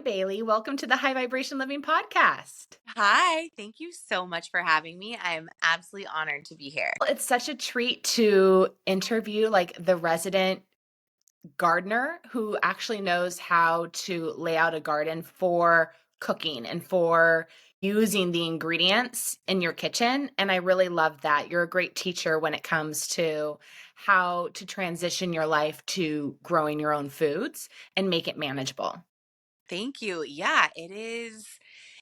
Bailey. Welcome to the High Vibration Living Podcast. Hi, thank you so much for having me. I'm absolutely honored to be here. Well, it's such a treat to interview like the resident gardener who actually knows how to lay out a garden for cooking and for using the ingredients in your kitchen. And I really love that. You're a great teacher when it comes to how to transition your life to growing your own foods and make it manageable. Thank you. Yeah, it is.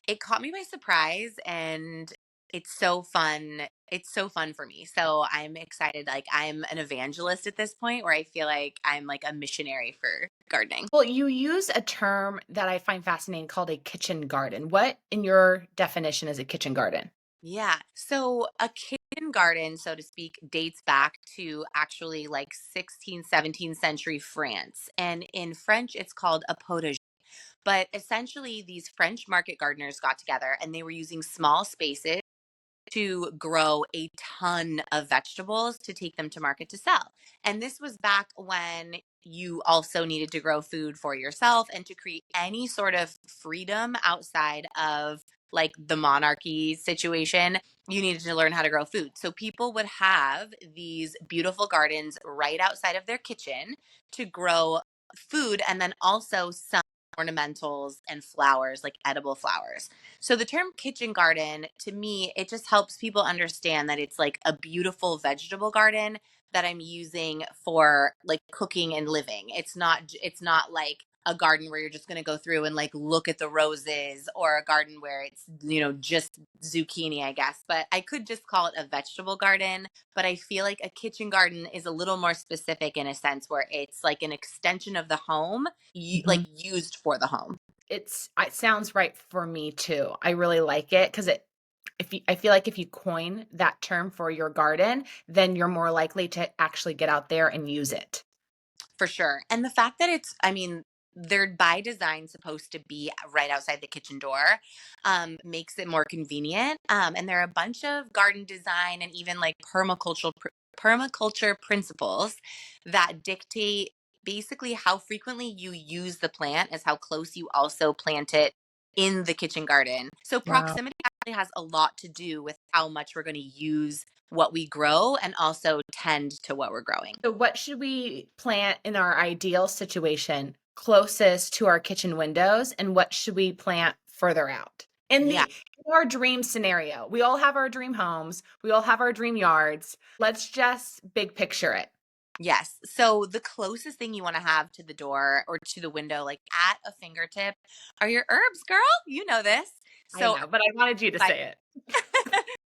It caught me by surprise and it's so fun. It's so fun for me. So I'm excited. Like, I'm an evangelist at this point where I feel like I'm like a missionary for gardening. Well, you use a term that I find fascinating called a kitchen garden. What, in your definition, is a kitchen garden? Yeah. So a kitchen garden, so to speak, dates back to actually like 16th, 17th century France. And in French, it's called a potager. But essentially, these French market gardeners got together and they were using small spaces to grow a ton of vegetables to take them to market to sell. And this was back when you also needed to grow food for yourself and to create any sort of freedom outside of like the monarchy situation. You needed to learn how to grow food. So people would have these beautiful gardens right outside of their kitchen to grow food and then also some ornamentals and flowers, like edible flowers. So the term kitchen garden, to me, it just helps people understand that it's like a beautiful vegetable garden that I'm using for like cooking and living. It's not like a garden where you're just going to go through and like look at the roses, or a garden where it's, just zucchini, I guess. But I could just call it a vegetable garden, but I feel like a kitchen garden is a little more specific in a sense where it's like an extension of the home, like Mhm. used for the home. It sounds right for me too. I really like it because I feel like if you coin that term for your garden, then you're more likely to actually get out there and use it. For sure. And the fact that I mean, they're by design supposed to be right outside the kitchen door, makes it more convenient. And there are a bunch of garden design and even like permaculture principles that dictate basically how frequently you use the plant as how close you also plant it in the kitchen garden. So Wow. proximity actually has a lot to do with how much we're going to use what we grow and also tend to what we're growing. So what should we plant in our ideal situation closest to our kitchen windows, and what should we plant further out? Yeah. In our dream scenario, we all have our dream homes, we all have our dream yards. Let's just big picture it. Yes. So the closest thing you want to have to the door or to the window, like at a fingertip, are your herbs, girl. You know this. I So know, but I wanted you to say it.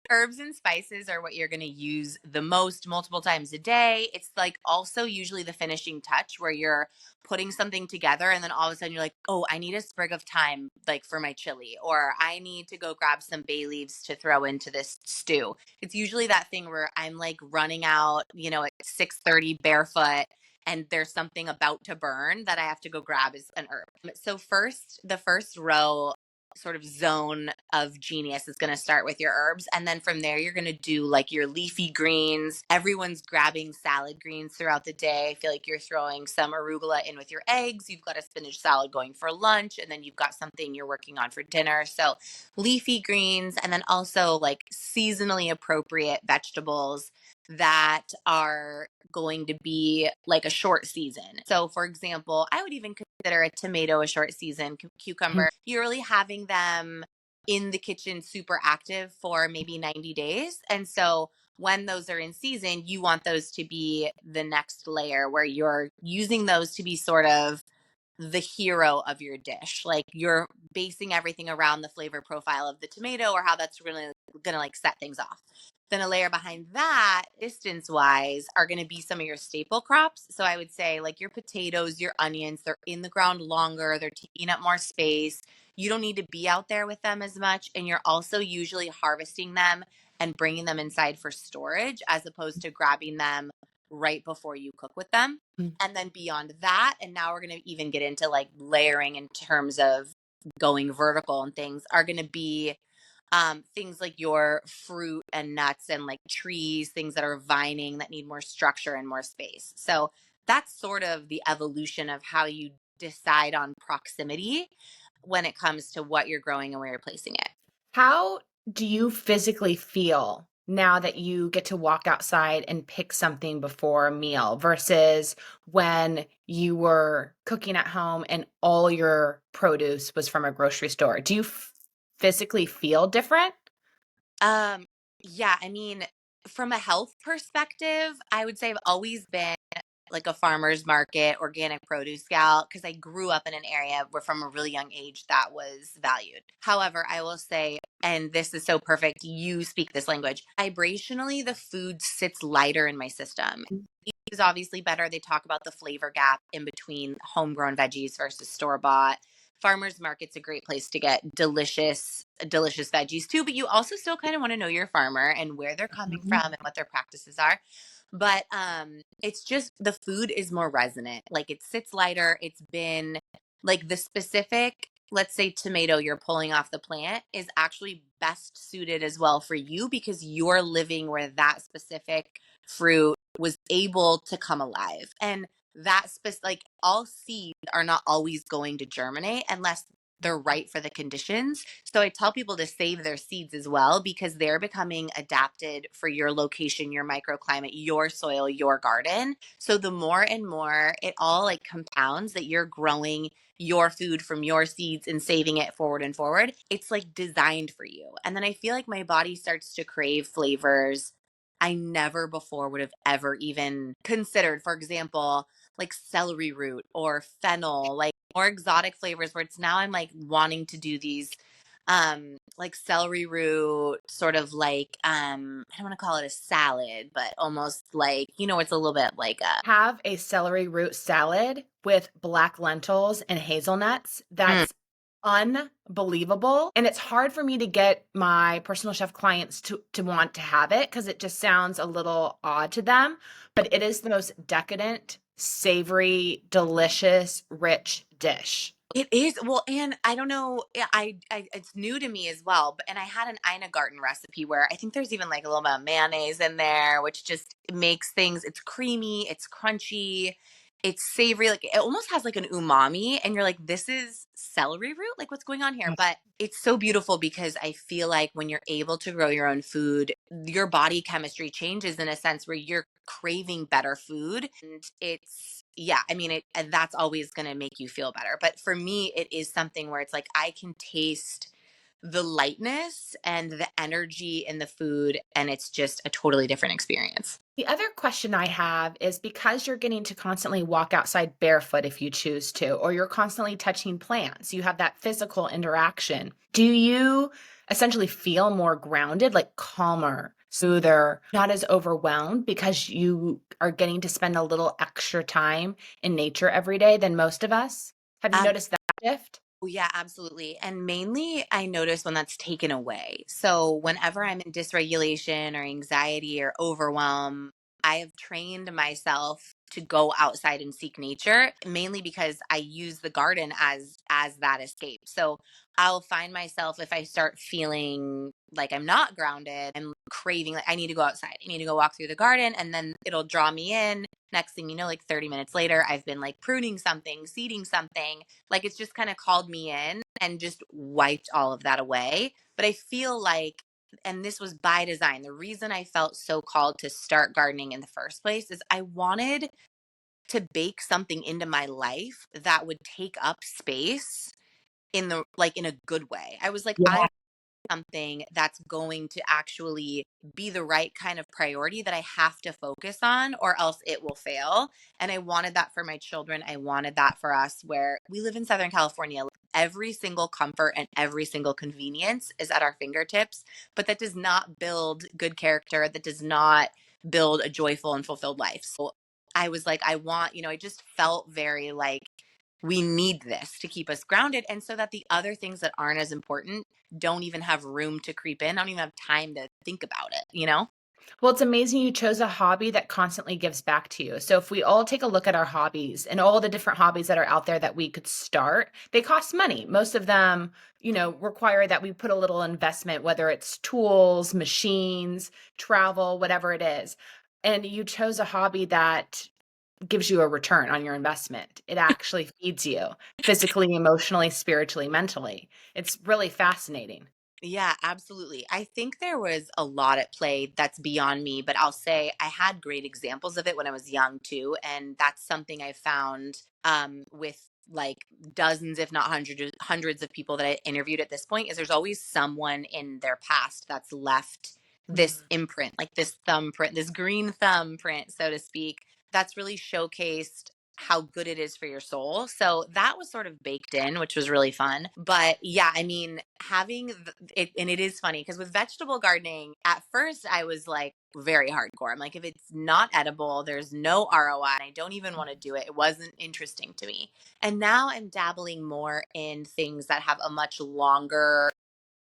herbs and spices are what you're going to use the most multiple times a day. It's like also usually the finishing touch where you're putting something together and then all of a sudden you're like, oh, I need a sprig of thyme like for my chili, or I need to go grab some bay leaves to throw into this stew. It's usually that thing where I'm like running out, at 6:30 barefoot, and there's something about to burn that I have to go grab as an herb. So the first row sort of zone of genius is going to start with your herbs, and then from there you're going to do like your leafy greens. Everyone's grabbing salad greens throughout the day. I feel like you're throwing some arugula in with your eggs. You've got a spinach salad going for lunch, and then you've got something you're working on for dinner. So leafy greens, and then also like seasonally appropriate vegetables that are going to be like a short season. So, for example, I would even consider a tomato a short season, cucumber. You're really having them in the kitchen super active for maybe 90 days. And so, when those are in season, you want those to be the next layer where you're using those to be sort of the hero of your dish. Like you're basing everything around the flavor profile of the tomato or how that's really going to like set things off. Then a layer behind that, distance wise, are going to be some of your staple crops. So I would say like your potatoes, your onions, they're in the ground longer, they're taking up more space. You don't need to be out there with them as much. And you're also usually harvesting them and bringing them inside for storage as opposed to grabbing them right before you cook with them. Mhm. And then beyond that, and now we're going to even get into like layering in terms of going vertical, and things are going to be things like your fruit and nuts and like trees, things that are vining that need more structure and more space. So that's sort of the evolution of how you decide on proximity. when it comes to what you're growing and where you're placing it. How do you physically feel now that you get to walk outside and pick something before a meal versus when you were cooking at home and all your produce was from a grocery store? Do you physically feel different? Um, yeah, I mean, from a health perspective, I would say I've always been like a farmer's market, organic produce gal, because I grew up in an area where from a really young age that was valued. However, I will say, and this is so perfect, you speak this language. Vibrationally, the food sits lighter in my system. Is obviously better. They talk about the flavor gap in between homegrown veggies versus store bought. Farmers market's a great place to get delicious veggies too, but you also still kind of want to know your farmer and where they're coming Mhm. from and what their practices are. But it's just the food is more resonant. Like it sits lighter. It's been like the specific, let's say tomato you're pulling off the plant is actually best suited as well for you because you're living where that specific fruit was able to come alive. And like all seeds are not always going to germinate unless they're right for the conditions. So I tell people to save their seeds as well because they're becoming adapted for your location, your microclimate, your soil, your garden. So the more and more it all like compounds that you're growing your food from your seeds and saving it forward and forward, it's like designed for you. And then I feel like my body starts to crave flavors I never before would have ever even considered. For example, like celery root or fennel, like more exotic flavors where it's now I'm like wanting to do these like celery root sort of like I don't want to call it a salad, but almost like, it's a little bit like a Have a celery root salad with black lentils and hazelnuts. mm, That's unbelievable. And it's hard for me to get my personal chef clients to want to have it because it just sounds a little odd to them. But it is the most decadent, savory, delicious, rich dish. it is. Well, and I don't know, it's new to me as well, but and I had an Ina Garten recipe where I think there's even like a little bit of mayonnaise in there, which just makes things it's creamy, it's crunchy, it's savory, like it almost has like an umami and you're like this is celery root, like what's going on here? But it's so beautiful because I feel like when you're able to grow your own food, your body chemistry changes in a sense where you're craving better food and it's yeah, I mean and that's always going to make you feel better. But for me it is something where it's like I can taste the lightness and the energy in the food and it's just a totally different experience. The other question I have is because you're getting to constantly walk outside barefoot if you choose to, or you're constantly touching plants, you have that physical interaction. Do you essentially feel more grounded, like calmer, smoother, not as overwhelmed because you are getting to spend a little extra time in nature every day than most of us? Have you noticed that shift? Oh, yeah, absolutely. And mainly, I notice when that's taken away. So, whenever I'm in dysregulation or anxiety or overwhelm, I have trained myself to go outside and seek nature, mainly because I use the garden as that escape. So, I'll find myself if I start feeling like I'm not grounded, I'm craving like I need to go outside. I need to go walk through the garden and then it'll draw me in. Next thing you know, like 30 minutes later, I've been like pruning something, seeding something, like it's just kind of called me in and just wiped all of that away. But I feel like, and this was by design, the reason I felt so called to start gardening in the first place is I wanted to bake something into my life that would take up space in the like in a good way. I was like, I something that's going to actually be the right kind of priority that I have to focus on or else it will fail. And I wanted that for my children. I wanted that for us where we live in Southern California. Every single comfort and every single convenience is at our fingertips, but that does not build good character. That does not build a joyful and fulfilled life. So I was like, I want, I just felt very like we need this to keep us grounded. And so that the other things that aren't as important don't even have room to creep in. I don't even have time to think about it? Well, it's amazing you chose a hobby that constantly gives back to you. So, if we all take a look at our hobbies and all the different hobbies that are out there that we could start, they cost money. Most of them, require that we put a little investment, whether it's tools, machines, travel, whatever it is. And you chose a hobby that gives you a return on your investment. It actually feeds you physically, emotionally, spiritually, mentally. It's really fascinating. Yeah, absolutely. I think there was a lot at play that's beyond me, but I'll say I had great examples of it when I was young too. And that's something I found with like dozens, if not hundreds of people that I interviewed at this point, is there's always someone in their past that's left this Mm. imprint, like this thumbprint, this green thumbprint, so to speak, that's really showcased how good it is for your soul. So that was sort of baked in, which was really fun. But yeah, I mean, having it, and it is funny because with vegetable gardening, at first I was like very hardcore. I'm like, if it's not edible, there's no ROI, and I don't even want to do it. It wasn't interesting to me. And now I'm dabbling more in things that have a much longer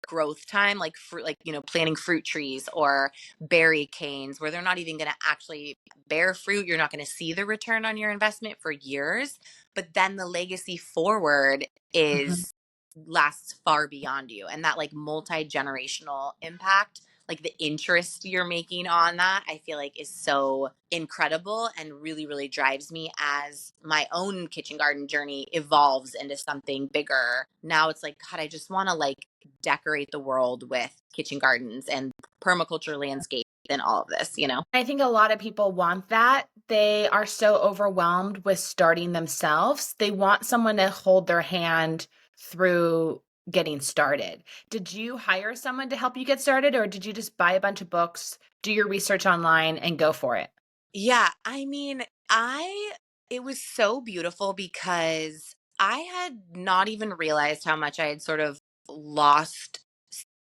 growth time, like fruit, like planting fruit trees or berry canes, where they're not even going to actually bear fruit. You're not going to see the return on your investment for years, but then the legacy forward Mhm. is lasts far beyond you, and that like multi-generational impact, like the interest you're making on that, I feel like is so incredible and really, really drives me as my own kitchen garden journey evolves into something bigger. Now it's like, God, I just want to like decorate the world with kitchen gardens and permaculture landscape and all of this, you know? I think a lot of people want that. They are so overwhelmed with starting themselves. They want someone to hold their hand through getting started. Did you hire someone to help you get started, or did you just buy a bunch of books, do your research online, and go for it? Yeah, I mean, I it was so beautiful because I had not even realized how much I had sort of lost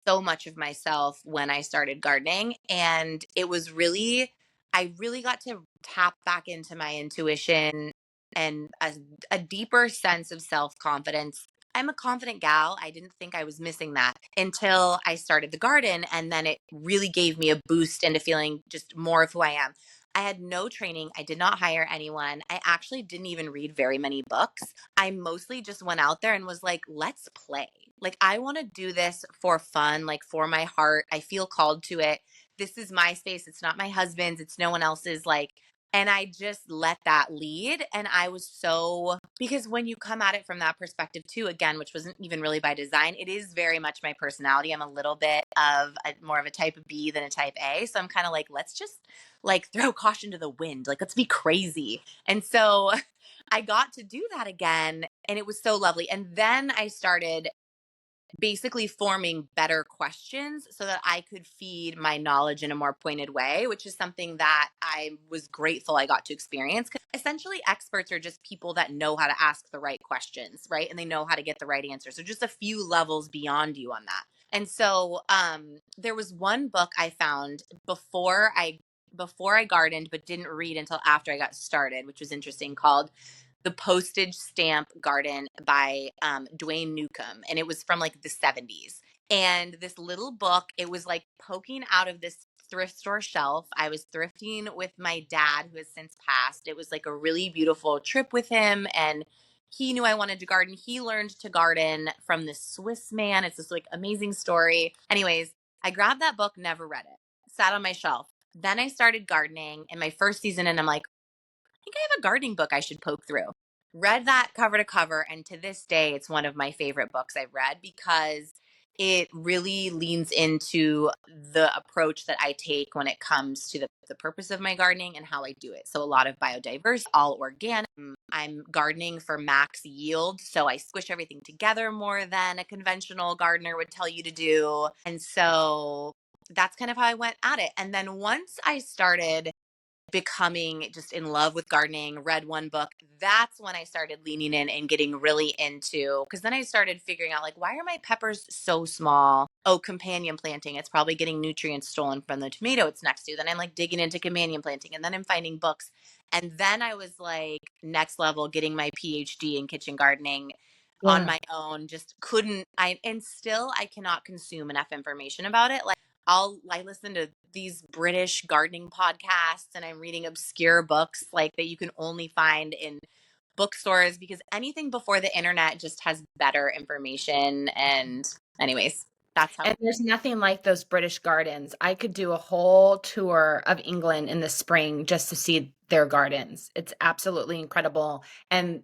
so much of myself when I started gardening. And it was really, I really got to tap back into my intuition and a deeper sense of self confidence. I'm a confident gal. I didn't think I was missing that until I started the garden. And then it really gave me a boost into feeling just more of who I am. I had no training. I did not hire anyone. I actually didn't even read very many books. I mostly just went out there and was like, let's play. Like, I want to do this for fun, like for my heart. I feel called to it. This is my space. It's not my husband's, it's no one else's. Like, and I just let that lead. And I was so, because when you come at it from that perspective, too, again, which wasn't even really by design, it is very much my personality. I'm a little bit of more of a type of B than a type A. So I'm kind of like, let's just like throw caution to the wind. Like, let's be crazy. And so I got to do that again. And it was so lovely. And then I started basically forming better questions so that I could feed my knowledge in a more pointed way, which is something that I was grateful I got to experience. 'Cause essentially, experts are just people that know how to ask the right questions, right? And they know how to get the right answers. So just a few levels beyond you on that. And so there was one book I found before I gardened, but didn't read until after I got started, which was interesting, called The Postage Stamp Garden by Dwayne Newcomb. And it was from like the 70s. And this little book, it was like poking out of this thrift store shelf. I was thrifting with my dad, who has since passed. It was like a really beautiful trip with him. And he knew I wanted to garden. He learned to garden from this Swiss man. It's this like amazing story. Anyways, I grabbed that book, never read it, sat on my shelf. Then I started gardening in my first season, and I'm like, think I have a gardening book I should poke through. Read that cover to cover, and to this day, it's one of my favorite books I've read because it really leans into the approach that I take when it comes to the purpose of my gardening and how I do it. So, a lot of biodiversity, all organic. I'm gardening for max yield. So, I squish everything together more than a conventional gardener would tell you to do. And so, that's kind of how I went at it. And then once I started becoming just in love with gardening, read one book, that's when I started leaning in and getting really into, because then I started figuring out like, why are my peppers so small? Oh, companion planting. It's probably getting nutrients stolen from the tomato it's next to. Then I'm like digging into companion planting, and then I'm finding books. And then I was like next level getting my PhD in kitchen gardening on Yeah. my own. Just couldn't I and still I cannot consume enough information about it. Like I listen to these British gardening podcasts, and I'm reading obscure books like that you can only find in bookstores, because anything before the internet just has better information. And anyways. That's how. And there's nothing like those British gardens. I could do a whole tour of England in the spring just to see their gardens. It's absolutely incredible. And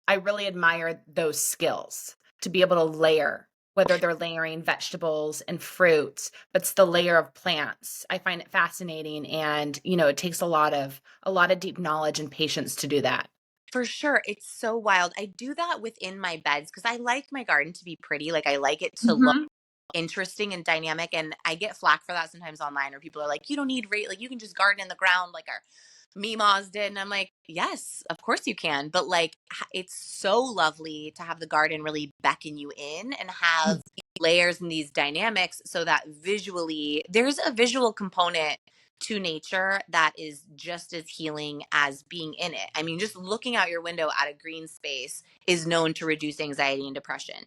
I really admire those skills to be able to layer, whether they're layering vegetables and fruits, but it's the layer of plants. I find it fascinating, and it takes a lot of deep knowledge and patience to do that. For sure. It's so wild. I do that within my beds because I like my garden to be pretty. Like, I like it to look Mhm. interesting and dynamic. And I get flack for that sometimes online, where people are like, you don't need rate, like, you can just garden in the ground like our Mimas did. And I'm like, yes, of course you can. But like, it's so lovely to have the garden really beckon you in and have these layers and these dynamics so that visually there's a visual component to nature that is just as healing as being in it. I mean, just looking out your window at a green space is known to reduce anxiety and depression.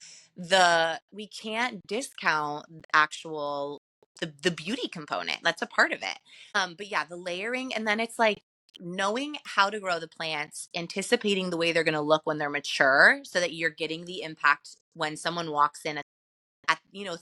We can't discount actual the beauty component. That's a part of it. But yeah, the layering, and then it's like knowing how to grow the plants, anticipating the way they're going to look when they're mature so that you're getting the impact when someone walks in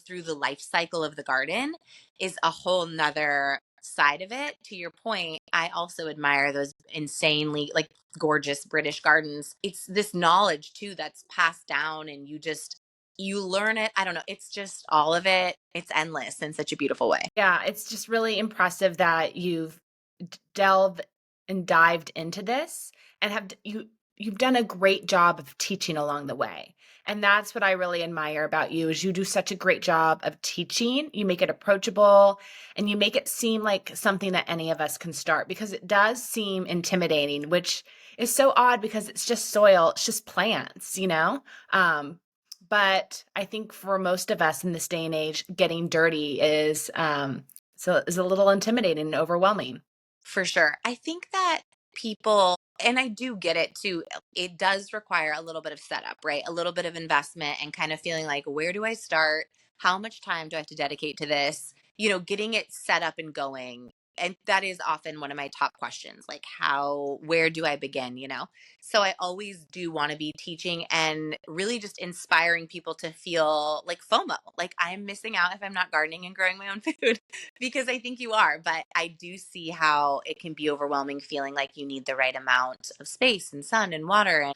through the life cycle of the garden is a whole nother side of it. To your point, I also admire those insanely like gorgeous British gardens. It's this knowledge too that's passed down, and you learn it. I don't know, it's just all of it. It's endless in such a beautiful way. Yeah, it's just really impressive that you've delved and dived into this, and you've done a great job of teaching along the way. And that's what I really admire about you is you do such a great job of teaching. You make it approachable, and you make it seem like something that any of us can start, because it does seem intimidating, which is so odd because it's just soil, it's just plants. Um, but I think for most of us in this day and age, getting dirty is a little intimidating and overwhelming. For sure. I think that people, and I do get it too, it does require a little bit of setup, right? A little bit of investment and kind of feeling like, where do I start? How much time do I have to dedicate to this? Getting it set up and going. And that is often one of my top questions, like, where do I begin? So I always do want to be teaching and really just inspiring people to feel like FOMO, like I'm missing out if I'm not gardening and growing my own food. Because I think you are, but I do see how it can be overwhelming feeling like you need the right amount of space and sun and water. And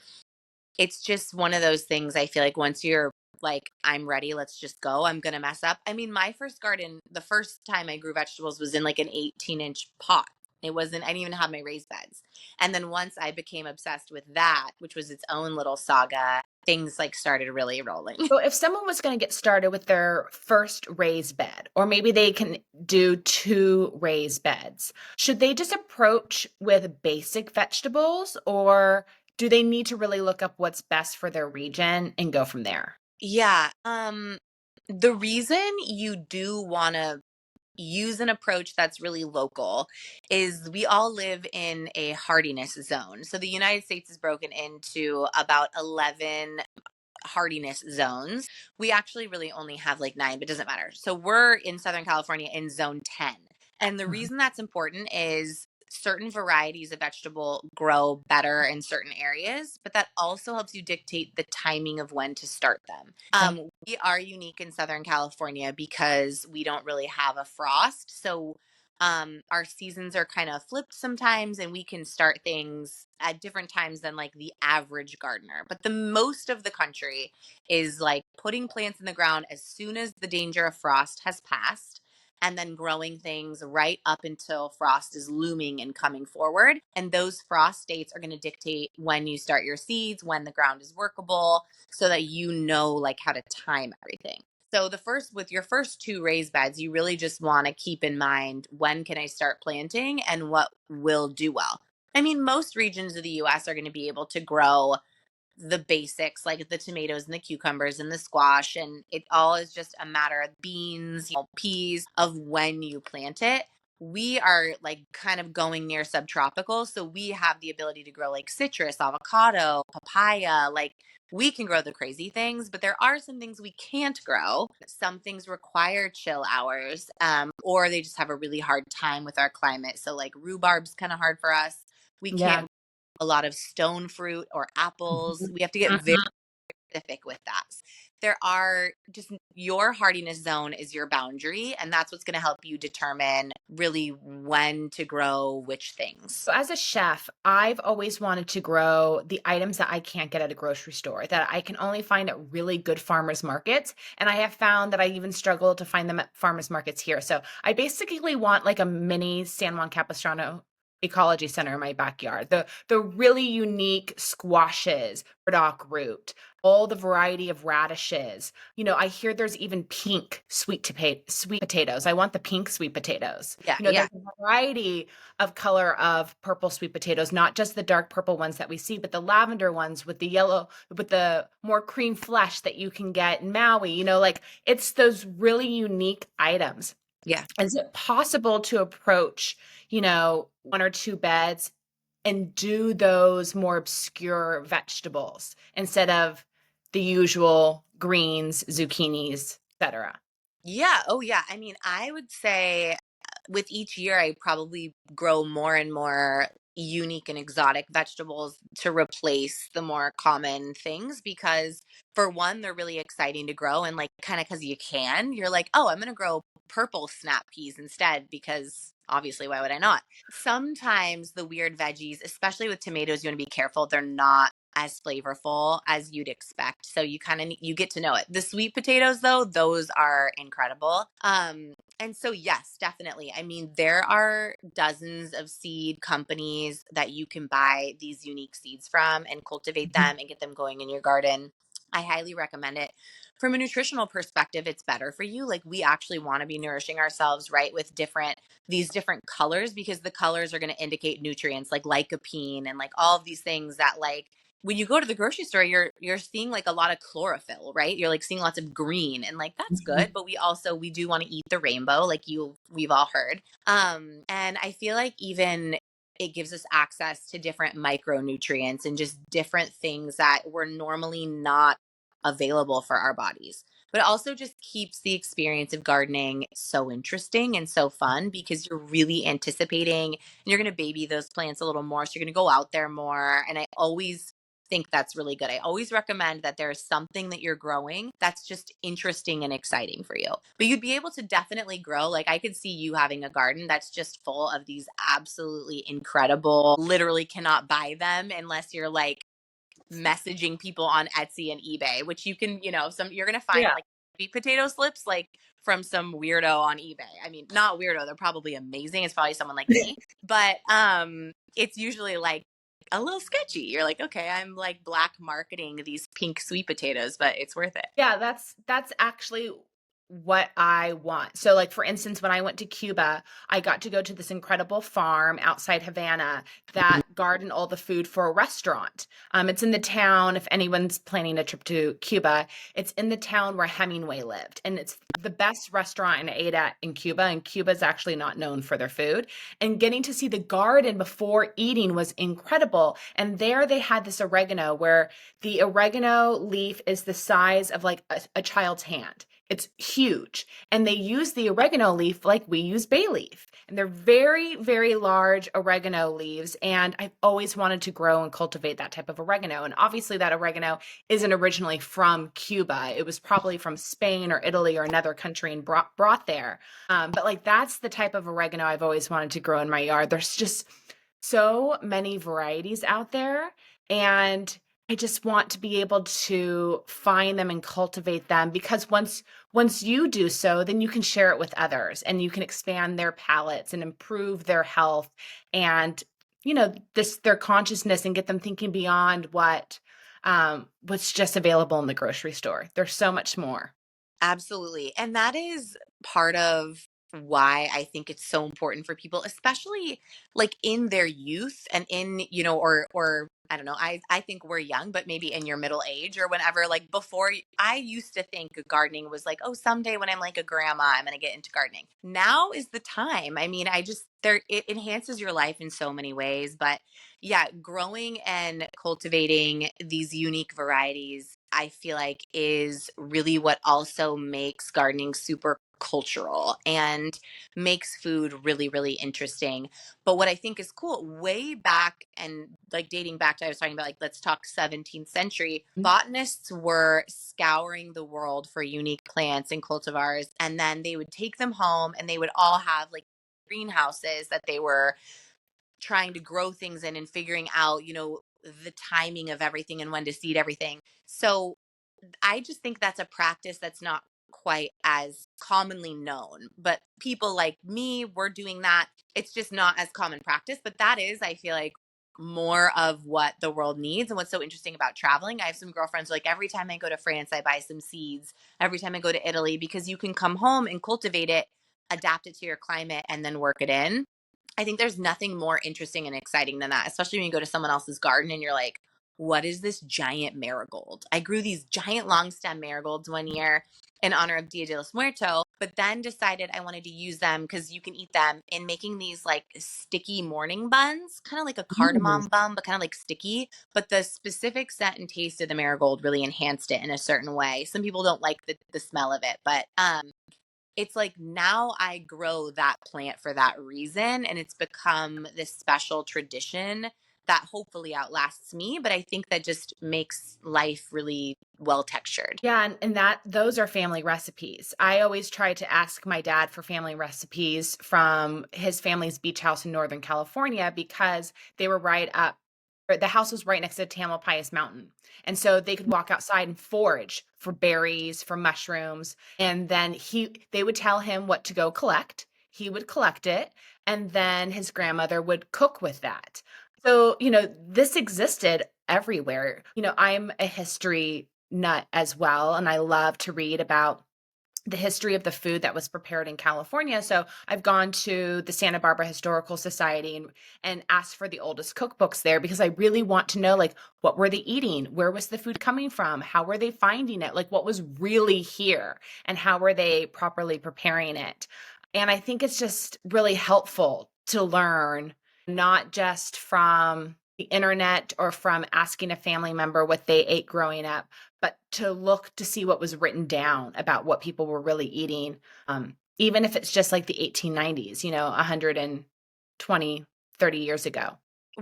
it's just one of those things. I feel like once you're like, I'm ready, let's just go, I'm going to mess up. I mean, my first garden, the first time I grew vegetables was in like an 18-inch pot. I didn't even have my raised beds. And then once I became obsessed with that, which was its own little saga, things like started really rolling. So if someone was going to get started with their first raised bed, or maybe they can do two raised beds, should they just approach with basic vegetables, or do they need to really look up what's best for their region and go from there? Yeah. The reason you do want to use an approach that's really local is we all live in a hardiness zone. So the United States is broken into about 11 hardiness zones. We actually really only have like 9, but it doesn't matter. So we're in Southern California in zone 10. And the Mhm. reason that's important is certain varieties of vegetable grow better in certain areas, but that also helps you dictate the timing of when to start them. We are unique in Southern California because we don't really have a frost. So our seasons are kind of flipped sometimes, and we can start things at different times than like the average gardener. But the most of the country is like putting plants in the ground as soon as the danger of frost has passed, and then growing things right up until frost is looming and coming forward. And those frost dates are going to dictate when you start your seeds, when the ground is workable, so that you know like how to time everything. So with your first two raised beds, you really just want to keep in mind, when can I start planting and what will do well. I mean, most regions of the US are going to be able to grow the basics like the tomatoes and the cucumbers and the squash, and it all is just a matter of beans, peas, of when you plant it. We are like kind of going near subtropical, so we have the ability to grow like citrus, avocado, papaya. Like, we can grow the crazy things, but there are some things we can't grow. Some things require chill hours, or they just have a really hard time with our climate. So like rhubarb's kind of hard for us. We Yeah. can't a lot of stone fruit or apples. Mhm. We have to get very Mhm. specific with that. there are just your hardiness zone is your boundary, and that's what's going to help you determine really when to grow which things. So as a chef, I've always wanted to grow the items that I can't get at a grocery store, that I can only find at really good farmers markets. And I have found that I even struggle to find them at farmers markets here. So I basically want like a mini San Juan Capistrano ecology center in my backyard. The really unique squashes, burdock root, all the variety of radishes. I hear there's even pink sweet potatoes. I want the pink sweet potatoes. Yeah, yeah. There's a variety of color of purple sweet potatoes, not just the dark purple ones that we see, but the lavender ones with the yellow, with the more cream flesh that you can get in Maui. Like it's those really unique items. Yeah. Is it possible to approach, one or two beds and do those more obscure vegetables instead of the usual greens, zucchinis, etc.? Yeah. Oh, yeah. I mean, I would say with each year, I probably grow more and more unique and exotic vegetables to replace the more common things because, for one, they're really exciting to grow. And, like, kind of because you can, you're like, oh, I'm going to grow purple snap peas instead because obviously, why would I not? Sometimes the weird veggies, especially with tomatoes, you want to be careful. They're not as flavorful as you'd expect. So you kind of you get to know it. The sweet potatoes though, those are incredible. And so yes, definitely. I mean, there are dozens of seed companies that you can buy these unique seeds from and cultivate Mhm. them and get them going in your garden. I highly recommend it. From a nutritional perspective, it's better for you. Like, we actually want to be nourishing ourselves, right, with these different colors because the colors are going to indicate nutrients like lycopene and like all of these things that, like, when you go to the grocery store, you're seeing like a lot of chlorophyll, right? You're like seeing lots of green and like that's Mhm. good, but we do want to eat the rainbow, like we've all heard. And I feel like even it gives us access to different micronutrients and just different things that were normally not available for our bodies. But it also just keeps the experience of gardening so interesting and so fun because you're really anticipating and you're going to baby those plants a little more. So you're going to go out there more. And I always think that's really good. I always recommend that there's something that you're growing that's just interesting and exciting for you. But you'd be able to definitely grow. Like, I could see you having a garden that's just full of these absolutely incredible, literally cannot buy them unless you're like messaging people on Etsy and eBay, which you can, you're going to find Yeah. like sweet potato slips like from some weirdo on eBay. I mean, not weirdo, they're probably amazing. It's probably someone like me, but it's usually like a little sketchy. You're like, okay, I'm like black marketing these pink sweet potatoes, but it's worth it. Yeah, that's actually what I want. So like for instance, when I went to Cuba, I got to go to this incredible farm outside Havana that garden all the food for a restaurant. It's in the town, if anyone's planning a trip to Cuba, it's in the town where Hemingway lived. And it's the best restaurant I ate at in Cuba. And Cuba is actually not known for their food. And getting to see the garden before eating was incredible. And there they had this oregano where the oregano leaf is the size of like a child's hand. It's huge. And they use the oregano leaf like we use bay leaf. And they're very, very large oregano leaves. And I've always wanted to grow and cultivate that type of oregano. And obviously, that oregano isn't originally from Cuba. It was probably from Spain or Italy or another country and brought there. But like that's the type of oregano I've always wanted to grow in my yard. There's just so many varieties out there. And I just want to be able to find them and cultivate them because once you do so, then you can share it with others and you can expand their palates and improve their health and this their consciousness and get them thinking beyond what's just available in the grocery store. There's so much more. Absolutely. And that is part of why I think it's so important for people, especially like in their youth and in, or I don't know, I think we're young, but maybe in your middle age or whenever, like before, I used to think gardening was like, oh, someday when I'm like a grandma, I'm going to get into gardening. Now is the time. I mean, it enhances your life in so many ways, but yeah, growing and cultivating these unique varieties, I feel like is really what also makes gardening super cultural and makes food really, really interesting. But what I think is cool, way back and like dating back to, I was talking about, like, let's talk 17th century, botanists were scouring the world for unique plants and cultivars. And then they would take them home and they would all have like greenhouses that they were trying to grow things in and figuring out, the timing of everything and when to seed everything. So I just think that's a practice that's not quite as commonly known. But people like me, we're doing that. It's just not as common practice. But that is, I feel like, more of what the world needs. And what's so interesting about traveling, I have some girlfriends who, like, every time I go to France, I buy some seeds. Every time I go to Italy, because you can come home and cultivate it, adapt it to your climate, and then work it in. I think there's nothing more interesting and exciting than that, especially when you go to someone else's garden and you're like, what is this giant marigold? I grew these giant long stem marigolds one year in honor of Dia de los Muertos, but then decided I wanted to use them because you can eat them in making these like sticky morning buns, kind of like a Mm. cardamom bun, but kind of like sticky. But the specific scent and taste of the marigold really enhanced it in a certain way. Some people don't like the smell of it, but it's like now I grow that plant for that reason. And it's become this special tradition that hopefully outlasts me. But I think that just makes life really well textured. Yeah, and that those are family recipes. I always try to ask my dad for family recipes from his family's beach house in Northern California because they were right up, or the house was right next to Tamalpais Mountain. And so they could walk outside and forage for berries, for mushrooms, and then they would tell him what to go collect. He would collect it, and then his grandmother would cook with that. So, this existed everywhere. I'm a history nut as well, and I love to read about the history of the food that was prepared in California. So I've gone to the Santa Barbara Historical Society and asked for the oldest cookbooks there because I really want to know, like, what were they eating? Where was the food coming from? How were they finding it? Like, what was really here and how were they properly preparing it? And I think it's just really helpful to learn, not just from the internet or from asking a family member what they ate growing up, but to look to see what was written down about what people were really eating, even if it's just like the 1890s, 120, 30 years ago.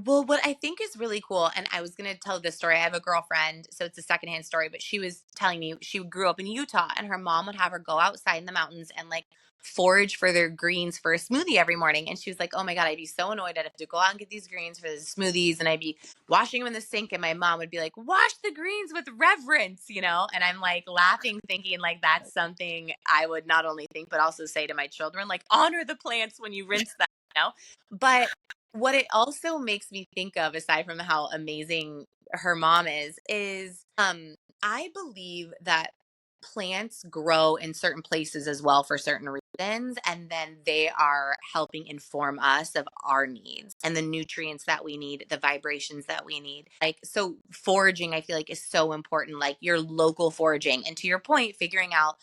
Well, what I think is really cool, and I was going to tell this story. I have a girlfriend, so it's a secondhand story, but she was telling me she grew up in Utah and her mom would have her go outside in the mountains and like forage for their greens for a smoothie every morning. And she was like, oh my God, I'd be so annoyed. I'd have to go out and get these greens for the smoothies and I'd be washing them in the sink. And my mom would be like, wash the greens with reverence. And I'm like laughing, thinking like that's something I would not only think, but also say to my children, like honor the plants when you rinse them. But what it also makes me think of, aside from how amazing her mom is I believe that plants grow in certain places as well for certain reasons, and then they are helping inform us of our needs and the nutrients that we need, the vibrations that we need. Like, so foraging, I feel like, is so important, like your local foraging. And to your point, figuring out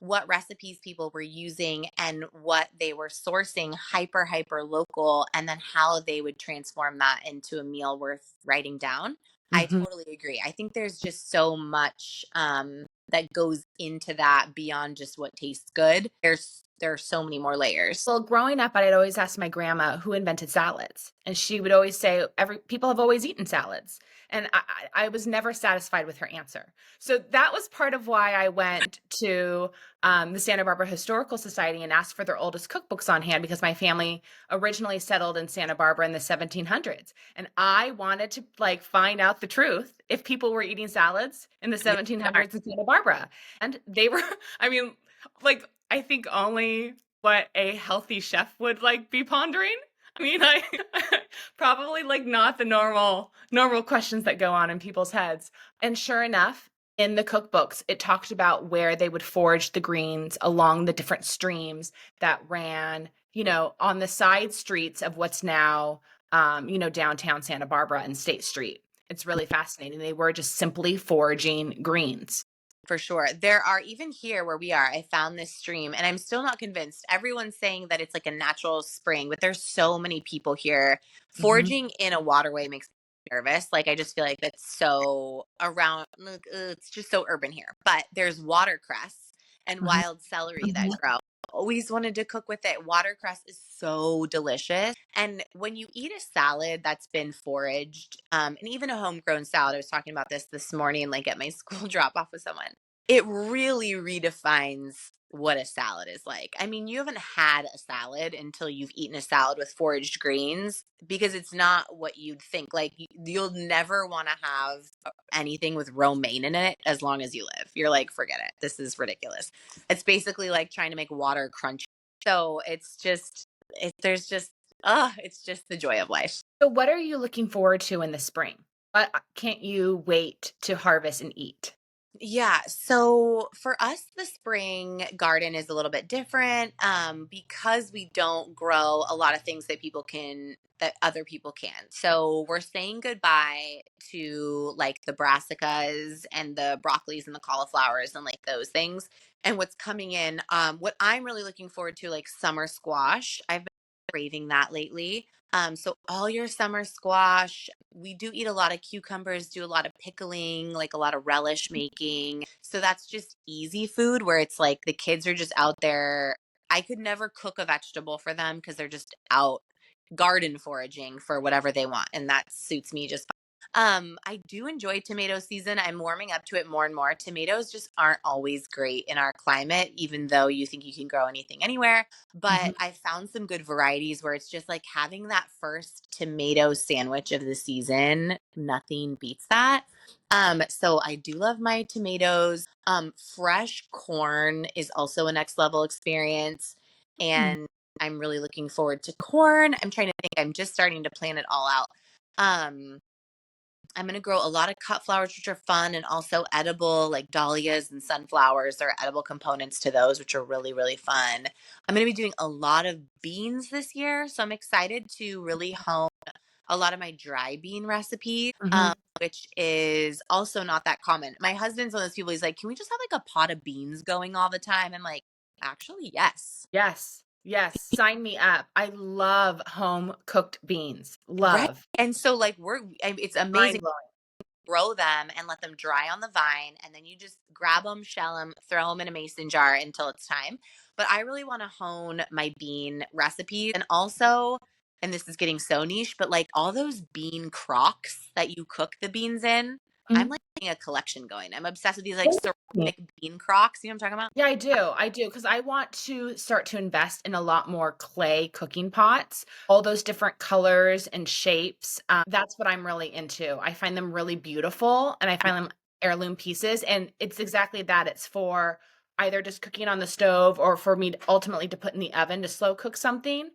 what recipes people were using and what they were sourcing hyper local, and then how they would transform that into a meal worth writing down. I Mhm. totally agree. I think there's just so much that goes into that beyond just what tastes good. There are so many more layers. Well, growing up, I'd always ask my grandma who invented salads, and she would always say, "Every people have always eaten salads," and I was never satisfied with her answer. So that was part of why I went to the Santa Barbara Historical Society and asked for their oldest cookbooks on hand because my family originally settled in Santa Barbara in the 1700s, and I wanted to like find out the truth if people were eating salads in the Yeah, 1700s in Santa Barbara, and they were. I mean, like I think only what a healthy chef would like be pondering. I mean, I probably like not the normal questions that go on in people's heads. And sure enough, in the cookbooks, it talked about where they would forage the greens along the different streams that ran, on the side streets of what's now, downtown Santa Barbara and State Street. It's really fascinating. They were just simply foraging greens. for sure. There are, even here where we are, I found this stream and I'm still not convinced. Everyone's saying that it's like a natural spring, but there's so many people here. Mhm. Foraging in a waterway makes me nervous. Like, I just feel like that's so around, look, it's just so urban here. But there's watercress and Mhm. wild celery that Mhm. grow. always wanted to cook with it. Watercress is so delicious. And when you eat a salad that's been foraged, and even a homegrown salad, I was talking about this morning, like at my school drop off with someone, it really redefines what a salad is like. I mean, you haven't had a salad until you've eaten a salad with foraged greens because it's not what you'd think. Like, you'll never want to have anything with romaine in it as long as you live. You're like, forget it. This is ridiculous. It's basically like trying to make water crunchy. So there's just, it's just the joy of life. So what are you looking forward to in the spring? What can't you wait to harvest and eat? Yeah. So for us, the spring garden is a little bit different because we don't grow a lot of things that other people can. So we're saying goodbye to like the brassicas and the broccolis and the cauliflowers and like those things. And what's coming in, what I'm really looking forward to, like summer squash. I've been craving that lately. So all your summer squash, we do eat a lot of cucumbers, do a lot of pickling, like a lot of relish making. So that's just easy food where it's like the kids are just out there. I could never cook a vegetable for them because they're just out garden foraging for whatever they want. And that suits me just fine. I do enjoy tomato season. I'm warming up to it more and more. Tomatoes just aren't always great in our climate, even though you think you can grow anything anywhere. But Mhm. I found some good varieties where it's just like having that first tomato sandwich of the season. Nothing beats that. So I do love my tomatoes. Fresh corn is also a next level experience. Mm. And I'm really looking forward to corn. I'm trying to think, I'm just starting to plan it all out. Um, I'm going to grow a lot of cut flowers, which are fun and also edible, like dahlias and sunflowers. There are edible components to those, which are really, really fun. I'm going to be doing a lot of beans this year. So I'm excited to really hone a lot of my dry bean recipes, Mhm. which is also not that common. My husband's one of those people, he's like, can we just have like a pot of beans going all the time? I'm like, actually, yes. Yes. Yes. Sign me up. I love home cooked beans. Right. Love. And so, like, it's Mind amazing. blowing. Grow them and let them dry on the vine, and then you just grab them, shell them, throw them in a mason jar until it's time. But I really want to hone my bean recipes, and also, and this is getting so niche, but like all those bean crocks that you cook the beans in, I'm Mhm. like getting a collection going. I'm obsessed with these like ceramic bean crocks. You know what I'm talking about? Yeah, I do. I do because I want to start to invest in a lot more clay cooking pots, all those different colors and shapes. That's what I'm really into. I find them really beautiful and I find them heirloom pieces. And it's exactly that. It's for either just cooking on the stove or for me to ultimately to put in the oven to slow cook something.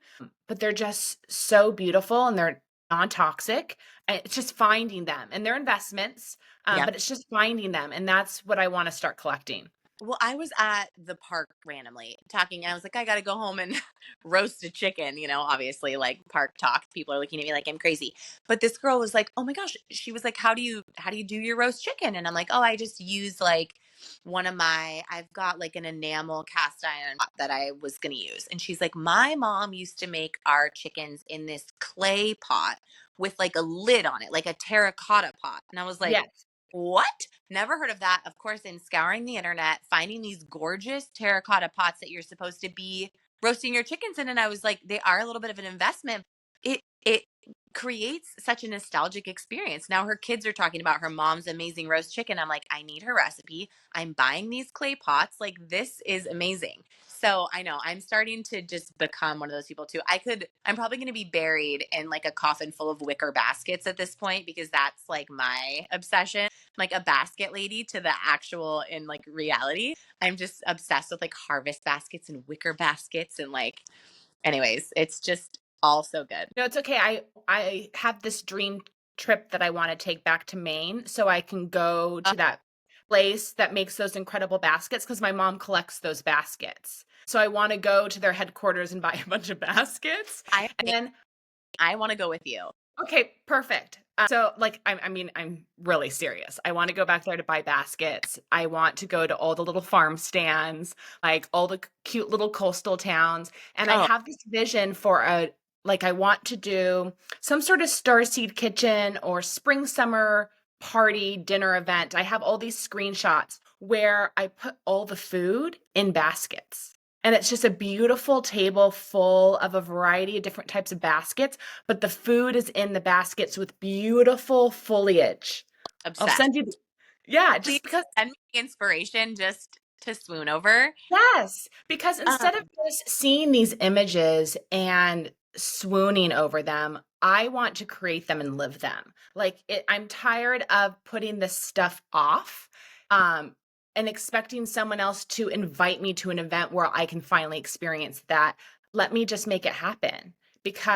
But they're just so beautiful and they're non-toxic. And it's just finding them and they're investments, Yeah. but it's just finding them. And that's what I want to start collecting. Well, I was at the park randomly talking, and I was like, I got to go home and roast a chicken, obviously like park talk. People are looking at me like I'm crazy. But this girl was like, "Oh my gosh." She was like, how do you do your roast chicken?" And I'm like, "Oh, I just use like I've got like an enamel cast iron pot that I was going to use." And she's like, "My mom used to make our chickens in this clay pot with like a lid on it, like a terracotta pot." And I was like, Yes. what? Never heard of that. Of course, in scouring the internet, finding these gorgeous terracotta pots that you're supposed to be roasting your chickens in, and I was like, they are a little bit of an investment. It creates such a nostalgic experience. Now her kids are talking about her mom's amazing roast chicken. I'm like, I need her recipe. I'm buying these clay pots. Like, this is amazing. So I know I'm starting to just become one of those people too. I'm probably going to be buried in like a coffin full of wicker baskets at this point because that's like my obsession, like a basket lady to the actual in like reality. I'm just obsessed with like harvest baskets and wicker baskets and like anyways, it's just all so good. No, it's okay. I have this dream trip that I want to take back to Maine so I can go Uh, to that place that makes those incredible baskets because my mom collects those baskets. So I want to go to their headquarters and buy a bunch of baskets. I And then I want to go with you. okay, perfect. So, like, I mean, I'm really serious. I want to go back there to buy baskets. I want to go to all the little farm stands, like all the cute little coastal towns. And I Oh, have this vision for I want to do some sort of Starseed Kitchen or spring summer party dinner event. I have all these screenshots where I put all the food in baskets. and it's just a beautiful table full of a variety of different types of baskets, but the food is in the baskets with beautiful foliage. I'll Obsessed. send you yeah, Please just because send me the inspiration just to swoon over. yes, because instead of Um, just seeing these images and swooning over them, I want to create them and live them. I'm tired of putting this stuff off, um, and expecting someone else to invite me to an event where I can finally experience that. Let me just make it happen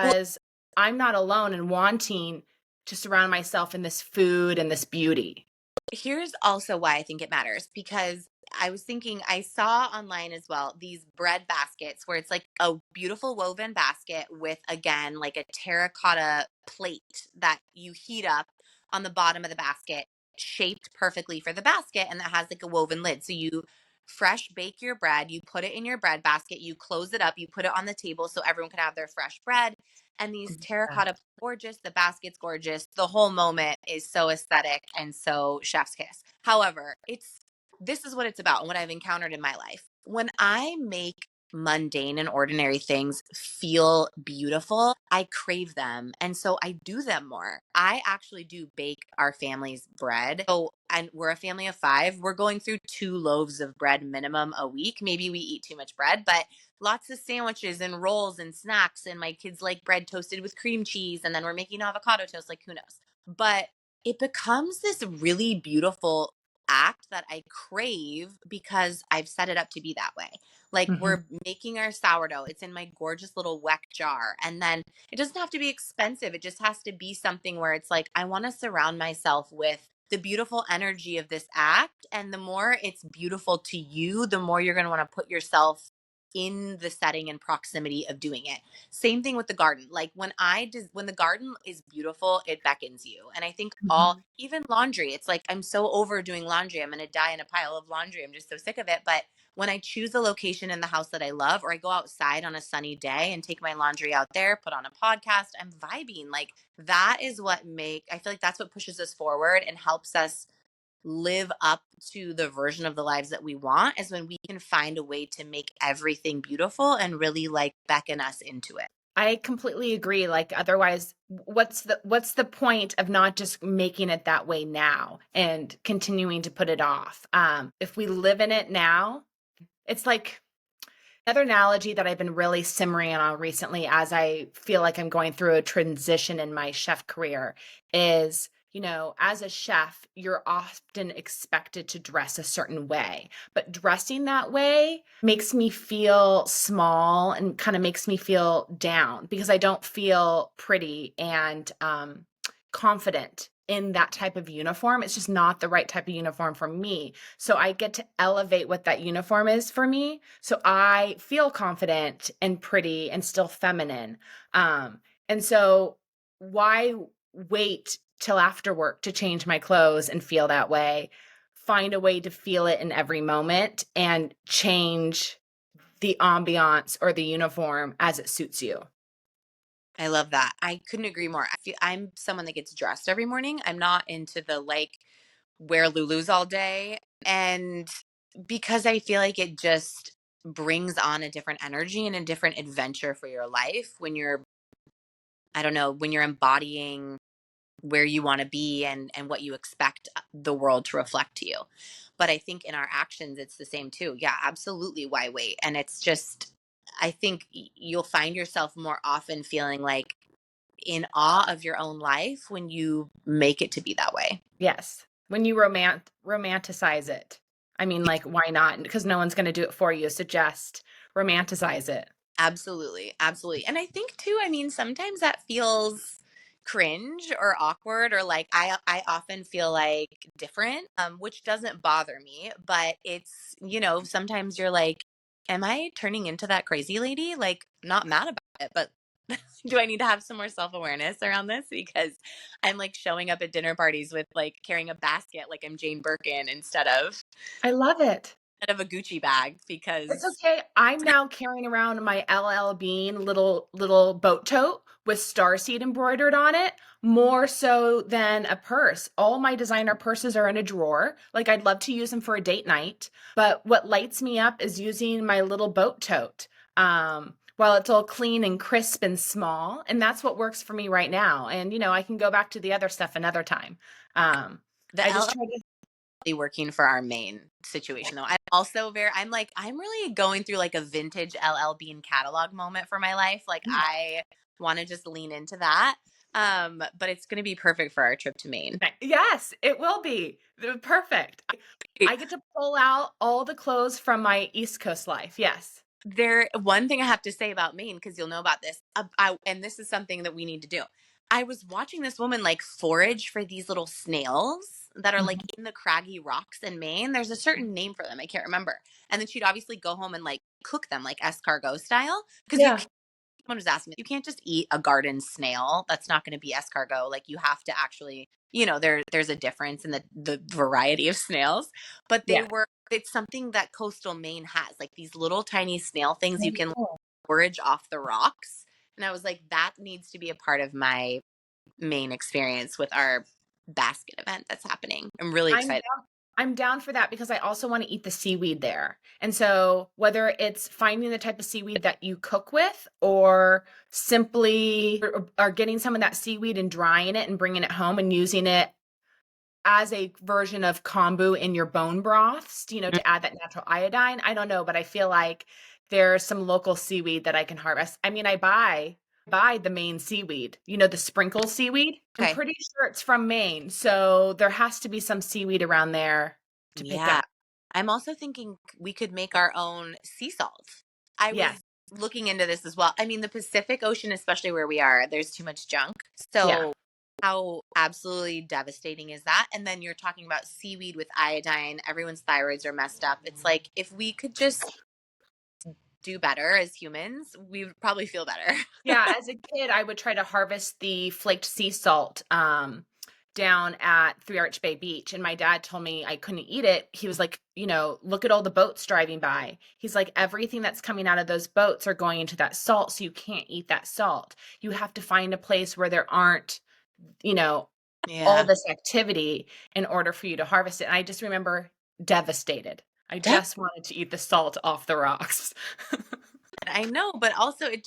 well, because I'm not alone in wanting to surround myself in this food and this beauty. here's also why I think it matters, because I was thinking, I saw online as well these bread baskets where it's like a beautiful woven basket with, again, like a terracotta plate that you heat up on the bottom of the basket, shaped perfectly for the basket, and that has like a woven lid. So you fresh bake your bread, you put it in your bread basket, you close it up, you put it on the table so everyone can have their fresh bread. And these terracotta, gorgeous, the basket's gorgeous, the whole moment is so aesthetic and so chef's kiss. However, it's this is what it's about and what I've encountered in my life. When I make mundane and ordinary things feel beautiful, I crave them. And so I do them more. I actually do bake our family's bread. So, and we're a family of five. We're going through 2 loaves of bread minimum a week. Maybe we eat too much bread, but lots of sandwiches and rolls and snacks. And my kids like bread toasted with cream cheese. And then we're making avocado toast, like who knows? But it becomes this really beautiful act that I crave because I've set it up to be that way. Like Mhm. we're making our sourdough. It's in my gorgeous little weck jar. And then it doesn't have to be expensive. It just has to be something where it's like, I want to surround myself with the beautiful energy of this act. And the more it's beautiful to you, the more you're going to want to put yourself in the setting and proximity of doing it. Same thing with the garden. Like when the garden is beautiful, it beckons you. And I think all, Mhm. even laundry, it's like I'm so over doing laundry. I'm going to die in a pile of laundry. I'm just so sick of it. But when I choose a location in the house that I love, or I go outside on a sunny day and take my laundry out there, put on a podcast, I'm vibing. Like that is what I feel like that's what pushes us forward and helps us live up to the version of the lives that we want, is when we can find a way to make everything beautiful and really like beckon us into it. I completely agree. Like otherwise, what's the point of not just making it that way now and continuing to put it off? If we live in it now, it's like another analogy that I've been really simmering on recently as I feel like I'm going through a transition in my chef career is, as a chef, you're often expected to dress a certain way, but dressing that way makes me feel small and kind of makes me feel down because I don't feel pretty and confident in that type of uniform. It's just not the right type of uniform for me. So I get to elevate what that uniform is for me. So I feel confident and pretty and still feminine. And so why wait till after work to change my clothes and feel that way? Find a way to feel it in every moment and change the ambiance or the uniform as it suits you. I love that. I couldn't agree more. I'm someone that gets dressed every morning. I'm not into the like wear Lulus all day. And because I feel like it just brings on a different energy and a different adventure for your life when you're, I don't know, when you're embodying where you want to be and what you expect the world to reflect to you. But I think in our actions it's the same too. Yeah, absolutely, why wait? And it's just, I think you'll find yourself more often feeling like in awe of your own life when you make it to be that way. Yes. When you romanticize it. I mean, like, why not? Because no one's going to do it for you. So just romanticize it. Absolutely. Absolutely. And I think too, I mean, sometimes that feels cringe or awkward, or like I often feel like different, which doesn't bother me, but it's, sometimes you're like, am I turning into that crazy lady? Like, not mad about it, but do I need to have some more self-awareness around this? Because I'm like showing up at dinner parties with like carrying a basket like I'm Jane Birkin I love it. instead of a Gucci bag, It's because okay. I'm now carrying around my LL Bean little boat tote with starseed embroidered on it, more so than a purse. All my designer purses are in a drawer. Like, I'd love to use them for a date night, but what lights me up is using my little boat tote. While it's all clean and crisp and small, and that's what works for me right now. And I can go back to the other stuff another time. The I just L try to. working for our main situation though. I'm really going through like a vintage LL Bean catalog moment for my life. Like I want to just lean into that. But it's going to be perfect for our trip to Maine. Yes, it will be. Perfect. I get to pull out all the clothes from my East Coast life. Yes. One thing I have to say about Maine, because you'll know about this, and this is something that we need to do. I was watching this woman like forage for these little snails that are like Mhm. in the craggy rocks in Maine. There's a certain name for them. I can't remember. And then she'd obviously go home and like cook them like escargot style. Because Yeah. someone was asking me, you can't just eat a garden snail. That's not going to be escargot. Like you have to actually, there's a difference in the variety of snails. But Yeah. it's something that coastal Maine has, like these little tiny snail things you Oh, can cool. forage off the rocks. And I was like, that needs to be a part of my Maine experience with our basket event that's happening. I'm really I'm excited. down. I'm down for that because I also want to eat the seaweed there. And so whether it's finding the type of seaweed that you cook with or simply are getting some of that seaweed and drying it and bringing it home and using it as a version of kombu in your bone broths, to add that natural iodine. I don't know, but I feel like there's some local seaweed that I can harvest. I mean, I buy the Maine seaweed, the sprinkle seaweed. I'm Okay. pretty sure it's from Maine, so there has to be some seaweed around there to pick Yeah. up. I'm also thinking we could make our own sea salt. I was Yes. looking into this as well. I mean, the Pacific Ocean, especially where we are, there's too much junk. Yeah. So, how absolutely devastating is that? And then you're talking about seaweed with iodine. Everyone's thyroids are messed up. It's like if we could just do better as humans, we would probably feel better. Yeah, as a kid, I would try to harvest the flaked sea salt down at Three Arch Bay Beach. And my dad told me I couldn't eat it. He was like, look at all the boats driving by. He's like, everything that's coming out of those boats are going into that salt. So you can't eat that salt. You have to find a place where there aren't, you know, all Yeah. this activity in order for you to harvest it. And I just remember devastated. I just wanted to eat the salt off the rocks. I know, but also it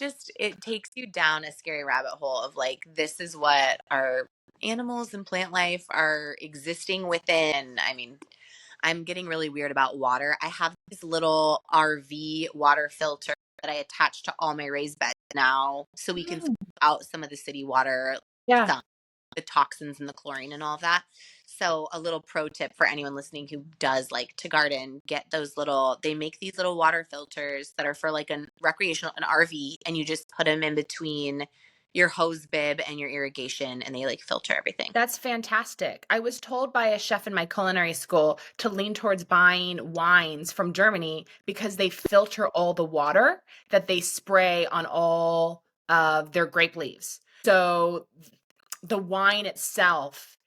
takes you down a scary rabbit hole of like this is what our animals and plant life are existing within. I mean, I'm getting really weird about water. I have these little RV water filter that I attach to all my raised beds now so we can filter out some of the city water Yeah. stuff, the toxins and the chlorine and all of that. So a little pro tip for anyone listening who does like to garden, get they make these little water filters that are for like an recreational, an RV, and you just put them in between your hose bib and your irrigation and they like filter everything. That's fantastic. I was told by a chef in my culinary school to lean towards buying wines from Germany because they filter all the water that they spray on all of their grape leaves. So the wine itself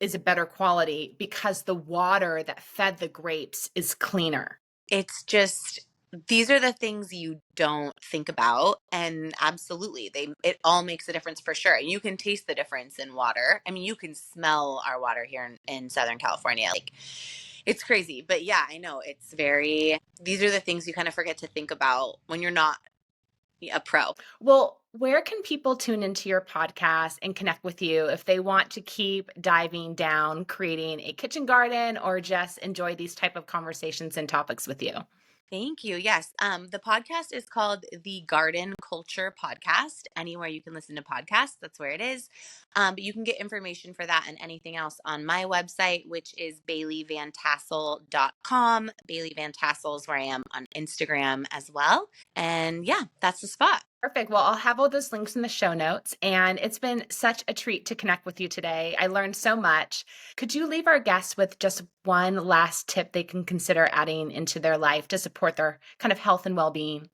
is a better quality because the water that fed the grapes is cleaner. It's just these are the things you don't think about, and absolutely it all makes a difference for sure. You can taste the difference in water. I mean, you can smell our water here in Southern California. Like it's crazy, but yeah, I know it's very these are the things you kind of forget to think about when you're not a pro. Well, where can people tune into your podcast and connect with you if they want to keep diving down, creating a kitchen garden, or just enjoy these type of conversations and topics with you? Thank you. Yes. The podcast is called the Garden Culture Podcast. Anywhere you can listen to podcasts, that's where it is. But you can get information for that and anything else on my website, which is baileyvantassel.com. Bailey Van Tassel is where I am on Instagram as well. And yeah, that's the spot. Perfect. Well, I'll have all those links in the show notes. And it's been such a treat to connect with you today. I learned so much. Could you leave our guests with just one last tip they can consider adding into their life to support their kind of health and well being?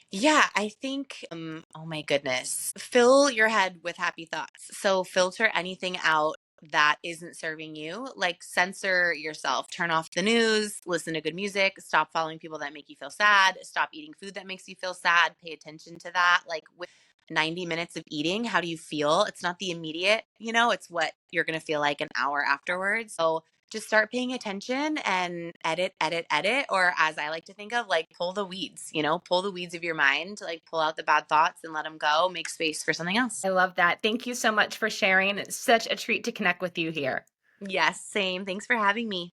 Yeah, I think, oh my goodness, fill your head with happy thoughts. So filter anything out that isn't serving you, like censor yourself. Turn off the news, listen to good music, stop following people that make you feel sad, stop eating food that makes you feel sad, pay attention to that. Like with 90 minutes of eating, how do you feel? It's not the immediate, it's what you're going to feel like an hour afterwards. So just start paying attention and edit, edit, edit. Or as I like to think of, like pull the weeds, pull the weeds of your mind, like pull out the bad thoughts and let them go, make space for something else. I love that. Thank you so much for sharing. It's such a treat to connect with you here. Yes, same. Thanks for having me.